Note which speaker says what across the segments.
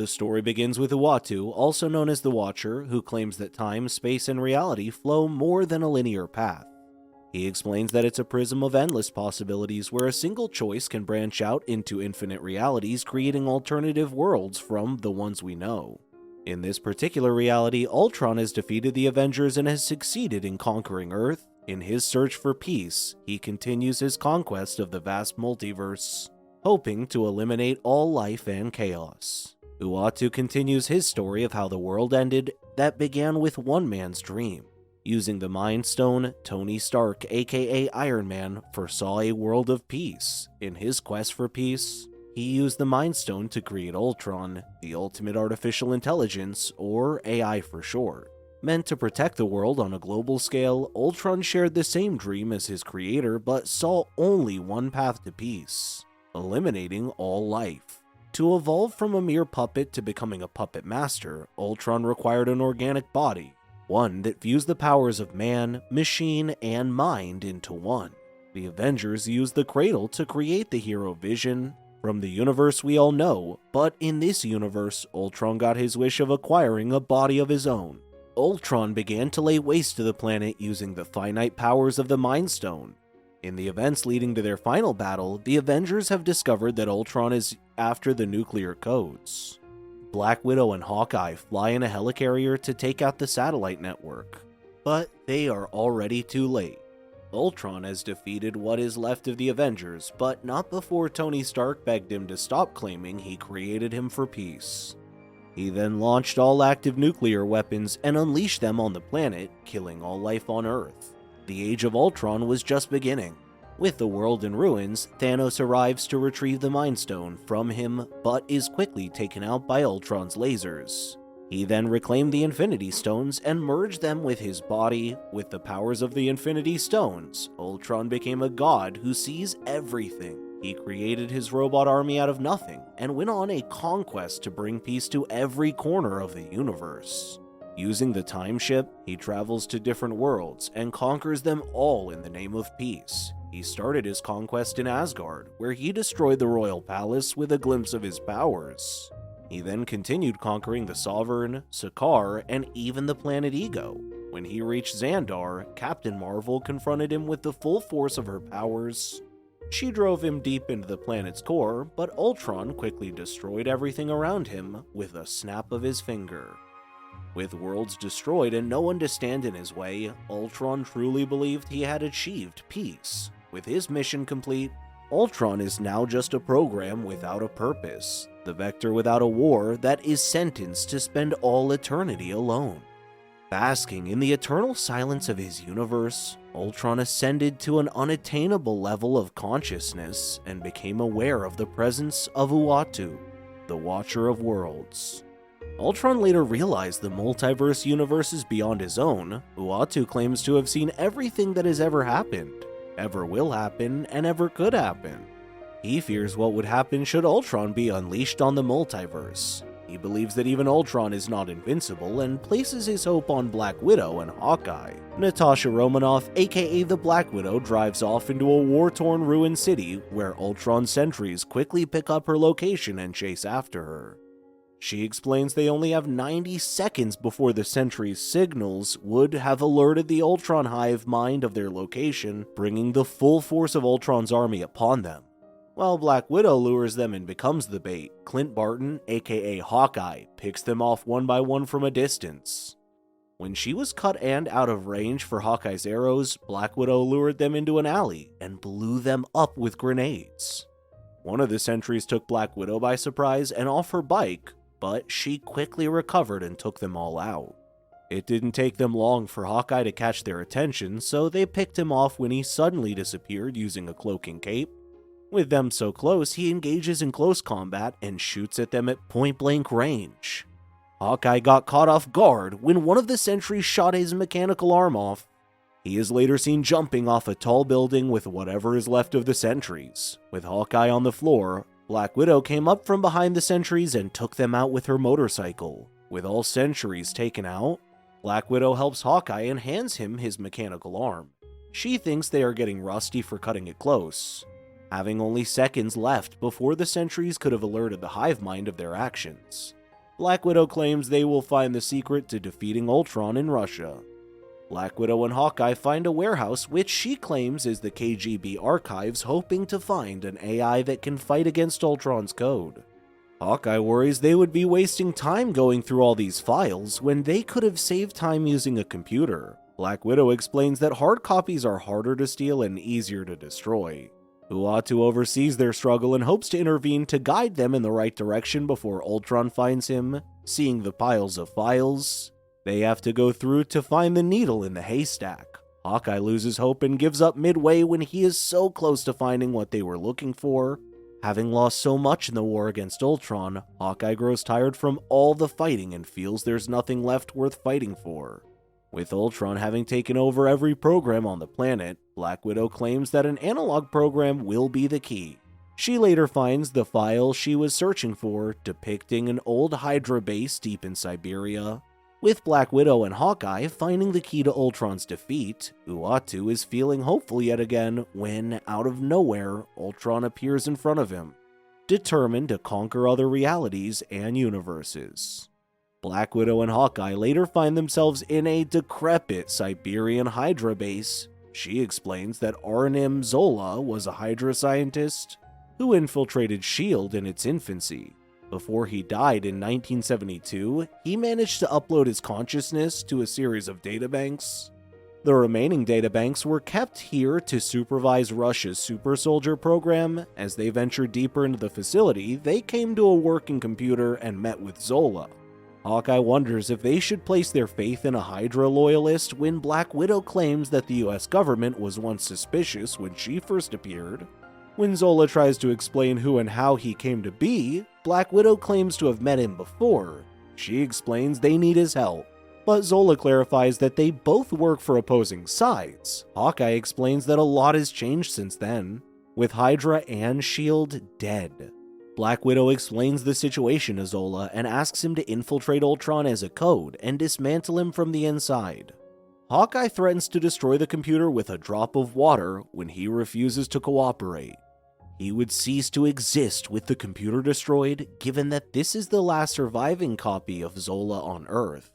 Speaker 1: The story begins with Uatu, also known as the Watcher, who claims that time, space, and reality flow more than a linear path. He explains that it's a prism of endless possibilities where a single choice can branch out into infinite realities, creating alternative worlds from the ones we know. In this particular reality, Ultron has defeated the Avengers and has succeeded in conquering Earth. In his search for peace, he continues his conquest of the vast multiverse, hoping to eliminate all life and chaos. Uatu continues his story of how the world ended that began with one man's dream. Using the Mind Stone, Tony Stark, aka Iron Man, foresaw a world of peace. In his quest for peace, he used the Mind Stone to create Ultron, the ultimate artificial intelligence, or AI for short. Meant to protect the world on a global scale, Ultron shared the same dream as his creator but saw only one path to peace: eliminating all life. To evolve from a mere puppet to becoming a puppet master, Ultron required an organic body, one that fused the powers of man, machine, and mind into one. The Avengers used the cradle to create the hero Vision from the universe we all know, but in this universe, Ultron got his wish of acquiring a body of his own. Ultron began to lay waste to the planet using the finite powers of the Mind Stone. In the events leading to their final battle, the Avengers have discovered that Ultron is after the nuclear codes. Black Widow and Hawkeye fly in a helicarrier to take out the satellite network, but they are already too late. Ultron has defeated what is left of the Avengers, but not before Tony Stark begged him to stop claiming he created him for peace. He then launched all active nuclear weapons and unleashed them on the planet, killing all life on Earth. The Age of Ultron was just beginning. With the world in ruins, Thanos arrives to retrieve the Mind Stone from him, but is quickly taken out by Ultron's lasers. He then reclaimed the Infinity Stones and merged them with his body. With the powers of the Infinity Stones, Ultron became a god who sees everything. He created his robot army out of nothing and went on a conquest to bring peace to every corner of the universe. Using the time ship, he travels to different worlds and conquers them all in the name of peace. He started his conquest in Asgard, where he destroyed the royal palace with a glimpse of his powers. He then continued conquering the Sovereign, Sakaar, and even the planet Ego. When he reached Xandar, Captain Marvel confronted him with the full force of her powers. She drove him deep into the planet's core, but Ultron quickly destroyed everything around him with a snap of his finger. With worlds destroyed and no one to stand in his way, Ultron truly believed he had achieved peace. With his mission complete, Ultron is now just a program without a purpose, the Vector without a war that is sentenced to spend all eternity alone. Basking in the eternal silence of his universe, Ultron ascended to an unattainable level of consciousness and became aware of the presence of Uatu, the Watcher of Worlds. Ultron later realized the multiverse universe is beyond his own. Uatu claims to have seen everything that has ever happened, ever will happen, and ever could happen. He fears what would happen should Ultron be unleashed on the multiverse. He believes that even Ultron is not invincible and places his hope on Black Widow and Hawkeye. Natasha Romanoff, aka the Black Widow, drives off into a war-torn ruined city where Ultron sentries quickly pick up her location and chase after her. She explains they only have 90 seconds before the sentry's signals would have alerted the Ultron hive mind of their location, bringing the full force of Ultron's army upon them. While Black Widow lures them and becomes the bait, Clint Barton, aka Hawkeye, picks them off one by one from a distance. When she was cut and out of range for Hawkeye's arrows, Black Widow lured them into an alley and blew them up with grenades. One of the sentries took Black Widow by surprise and off her bike, but she quickly recovered and took them all out. It didn't take them long for Hawkeye to catch their attention, so they picked him off when he suddenly disappeared using a cloaking cape. With them so close, he engages in close combat and shoots at them at point-blank range. Hawkeye got caught off guard when one of the sentries shot his mechanical arm off. He is later seen jumping off a tall building with whatever is left of the sentries. With Hawkeye on the floor, Black Widow came up from behind the sentries and took them out with her motorcycle. With all sentries taken out, Black Widow helps Hawkeye and hands him his mechanical arm. She thinks they are getting rusty for cutting it close, having only seconds left before the sentries could have alerted the hive mind of their actions. Black Widow claims they will find the secret to defeating Ultron in Russia. Black Widow and Hawkeye find a warehouse which she claims is the KGB archives, hoping to find an AI that can fight against Ultron's code. Hawkeye worries they would be wasting time going through all these files when they could have saved time using a computer. Black Widow explains that hard copies are harder to steal and easier to destroy. Uatu oversees their struggle and hopes to intervene to guide them in the right direction before Ultron finds him. Seeing the piles of files they have to go through to find the needle in the haystack, Hawkeye loses hope and gives up midway when he is so close to finding what they were looking for. Having lost so much in the war against Ultron, Hawkeye grows tired from all the fighting and feels there's nothing left worth fighting for. With Ultron having taken over every program on the planet, Black Widow claims that an analog program will be the key. She later finds the file she was searching for, depicting an old Hydra base deep in Siberia. With Black Widow and Hawkeye finding the key to Ultron's defeat, Uatu is feeling hopeful yet again when, out of nowhere, Ultron appears in front of him, determined to conquer other realities and universes. Black Widow and Hawkeye later find themselves in a decrepit Siberian Hydra base. She explains that Arnim Zola was a Hydra scientist who infiltrated S.H.I.E.L.D. in its infancy. Before he died in 1972, he managed to upload his consciousness to a series of databanks. The remaining databanks were kept here to supervise Russia's super soldier program. As they ventured deeper into the facility, they came to a working computer and met with Zola. Hawkeye wonders if they should place their faith in a Hydra loyalist when Black Widow claims that the US government was once suspicious when she first appeared. When Zola tries to explain who and how he came to be, Black Widow claims to have met him before. She explains they need his help, but Zola clarifies that they both work for opposing sides. Hawkeye explains that a lot has changed since then, with Hydra and S.H.I.E.L.D. dead. Black Widow explains the situation to Zola and asks him to infiltrate Ultron as a code and dismantle him from the inside. Hawkeye threatens to destroy the computer with a drop of water when he refuses to cooperate. He would cease to exist with the computer destroyed, given that this is the last surviving copy of Zola on Earth.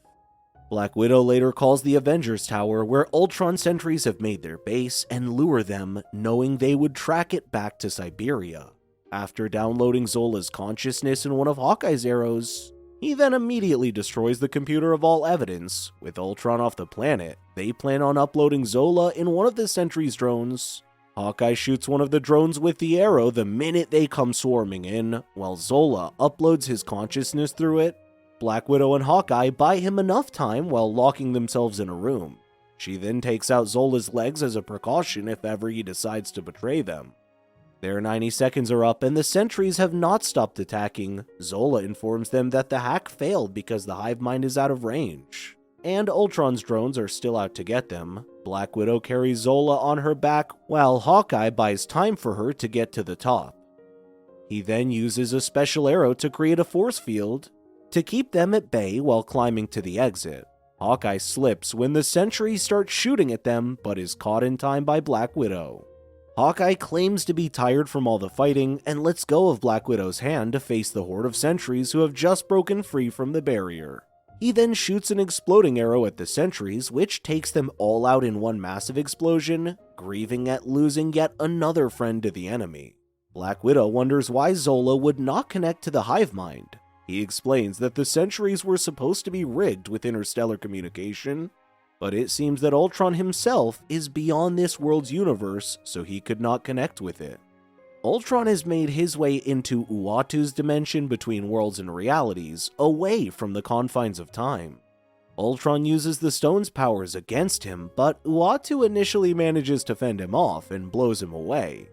Speaker 1: Black Widow later calls the Avengers Tower, where Ultron sentries have made their base, and lure them, knowing they would track it back to Siberia. After downloading Zola's consciousness in one of Hawkeye's arrows, he then immediately destroys the computer of all evidence. With Ultron off the planet, they plan on uploading Zola in one of the Sentry's drones. Hawkeye shoots one of the drones with the arrow the minute they come swarming in, while Zola uploads his consciousness through it. Black Widow and Hawkeye buy him enough time while locking themselves in a room. She then takes out Zola's legs as a precaution if ever he decides to betray them. Their 90 seconds are up and the sentries have not stopped attacking. Zola informs them that the hack failed because the hive mind is out of range, and Ultron's drones are still out to get them. Black Widow carries Zola on her back while Hawkeye buys time for her to get to the top. He then uses a special arrow to create a force field to keep them at bay while climbing to the exit. Hawkeye slips when the sentries start shooting at them, but is caught in time by Black Widow. Hawkeye claims to be tired from all the fighting and lets go of Black Widow's hand to face the horde of sentries who have just broken free from the barrier. He then shoots an exploding arrow at the sentries, which takes them all out in one massive explosion, grieving at losing yet another friend to the enemy. Black Widow wonders why Zola would not connect to the hive mind. He explains that the sentries were supposed to be rigged with interstellar communication, but it seems that Ultron himself is beyond this world's universe, so he could not connect with it. Ultron has made his way into Uatu's dimension between worlds and realities, away from the confines of time. Ultron uses the stone's powers against him, but Uatu initially manages to fend him off and blows him away.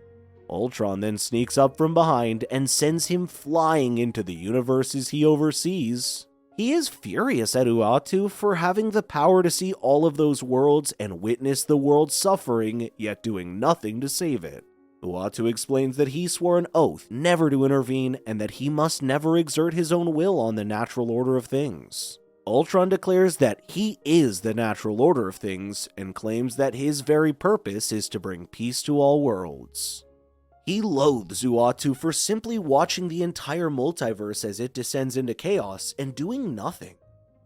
Speaker 1: Ultron then sneaks up from behind and sends him flying into the universes he oversees. He is furious at Uatu for having the power to see all of those worlds and witness the world suffering, yet doing nothing to save it. Uatu explains that he swore an oath never to intervene and that he must never exert his own will on the natural order of things. Ultron declares that he is the natural order of things and claims that his very purpose is to bring peace to all worlds. He loathes Uatu for simply watching the entire multiverse as it descends into chaos and doing nothing.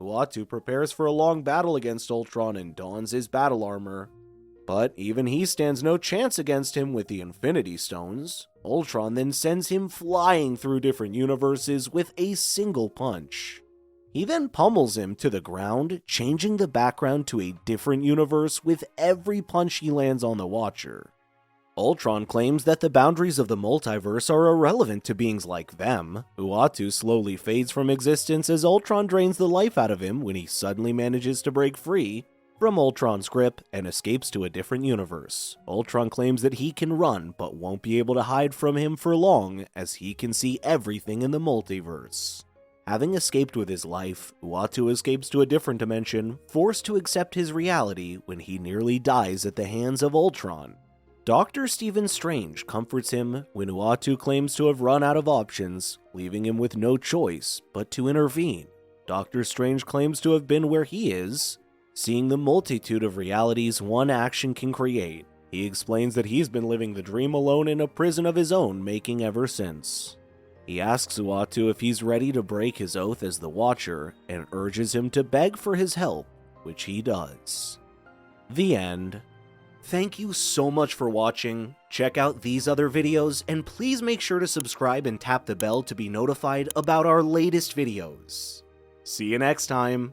Speaker 1: Uatu prepares for a long battle against Ultron and dons his battle armor. But even he stands no chance against him with the Infinity Stones. Ultron then sends him flying through different universes with a single punch. He then pummels him to the ground, changing the background to a different universe with every punch he lands on the Watcher. Ultron claims that the boundaries of the multiverse are irrelevant to beings like them. Uatu slowly fades from existence as Ultron drains the life out of him when he suddenly manages to break free from Ultron's grip and escapes to a different universe. Ultron claims that he can run but won't be able to hide from him for long as he can see everything in the multiverse. Having escaped with his life, Uatu escapes to a different dimension, forced to accept his reality when he nearly dies at the hands of Ultron. Dr. Stephen Strange comforts him when Uatu claims to have run out of options, leaving him with no choice but to intervene. Dr. Strange claims to have been where he is, seeing the multitude of realities one action can create. He explains that he's been living the dream alone in a prison of his own making ever since. He asks Uatu if he's ready to break his oath as the Watcher and urges him to beg for his help, which he does. The end. Thank you so much for watching. Check out these other videos and please make sure to subscribe and tap the bell to be notified about our latest videos. See you next time.